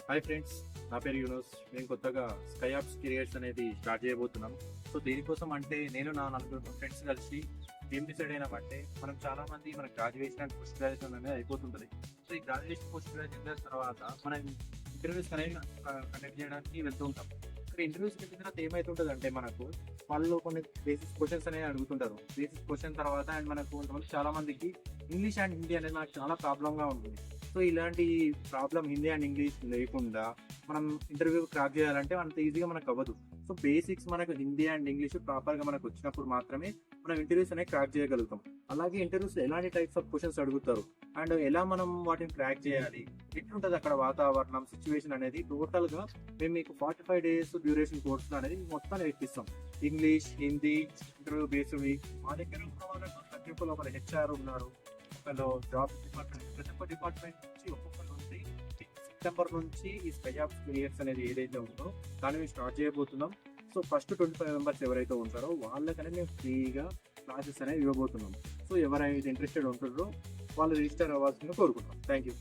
Hi friends, నా పేరు యూనస్. మేము కొత్తగా స్కై యాప్స్ కెరియర్స్ అనేది స్టార్ట్ చేయబోతున్నాం. సో దీనికోసం అంటే నేను నా నలుగురు ఫ్రెండ్స్ కలిసి ఏం డిసైడ్ అయినామంటే, మనం చాలా మంది మన గ్రాడ్యుయేషన్ అండ్ పోస్ట్ గ్రాడ్యుయేషన్ అనేది అయిపోతుంటుంది. సో ఈ గ్రాడ్యుయేషన్ పోస్ట్ గ్రాడ్యుయేషన్ తర్వాత మనం ఇంటర్వ్యూస్ అనేది కండక్ట్ చేయడానికి వెళ్తూ ఉంటాం. ఇక్కడ ఇంటర్వ్యూస్కి వెళ్ళిన తర్వాత ఏమవుతుంటుంది అంటే, మనకు వాళ్ళు కొన్ని బేసిక్ క్వశ్చన్స్ అనేవి అడుగుతుంటారు. బేసిక్ క్వశ్చన్ తర్వాత అండ్ మనకు కొంతమంది చాలా మందికి ఇంగ్లీష్ అండ్ హిందీ అనేది నాకు చాలా ప్రాబ్లంగా ఉంటుంది. సో ఇలాంటి ప్రాబ్లం హిందీ అండ్ ఇంగ్లీష్ లేకుండా మనం ఇంటర్వ్యూ క్రాక్ చేయాలంటే అంత ఈజీగా మనకు అవ్వదు. సో బేసిక్స్ మనకు హిందీ అండ్ ఇంగ్లీష్ ప్రాపర్గా మనకు వచ్చినప్పుడు మాత్రమే మనం ఇంటర్వ్యూస్ అనేవి క్రాక్ చేయగలుగుతాం. అలాగే ఇంటర్వ్యూస్ ఎలాంటి టైప్స్ ఆఫ్ క్వశ్చన్స్ అడుగుతారు అండ్ ఎలా మనం వాటిని క్రాక్ చేయాలి, ఎట్లుంటుంది అక్కడ వాతావరణం, సిచ్యువేషన్ అనేది టోటల్గా మేము మీకు 45 days డ్యూరేషన్ కోర్స్ అనేది మొత్తం నేర్పిస్తాం. English, Hindi, interview based. మా దగ్గర ఉన్న వాళ్ళకు ప్రతి ఒక్కరు ఒక హెచ్ఆర్ ఉన్నారు, ఒకళ్ళు జాబ్ డిపార్ట్మెంట్, ప్రతి ఒక్క డిపార్ట్మెంట్ నుంచి ఒక్కొక్కరు ఉంది. సెప్టెంబర్ నుంచి ఈ స్కై యాప్స్ కెరియర్స్ అనేది ఏదైతే ఉందో దాన్ని మేము స్టార్ట్ చేయబోతున్నాం. సో ఫస్ట్ 25 మెంబర్స్ ఎవరైతే ఉంటారో వాళ్ళకనే మేము ఫ్రీగా క్లాసెస్ అనేవి ఇవ్వబోతున్నాం. సో ఎవరైతే ఇంట్రెస్టెడ్ ఉంటుందో వాళ్ళు రిజిస్టర్ అవ్వాల్సిందిగా కోరుకుంటాం. Thank you.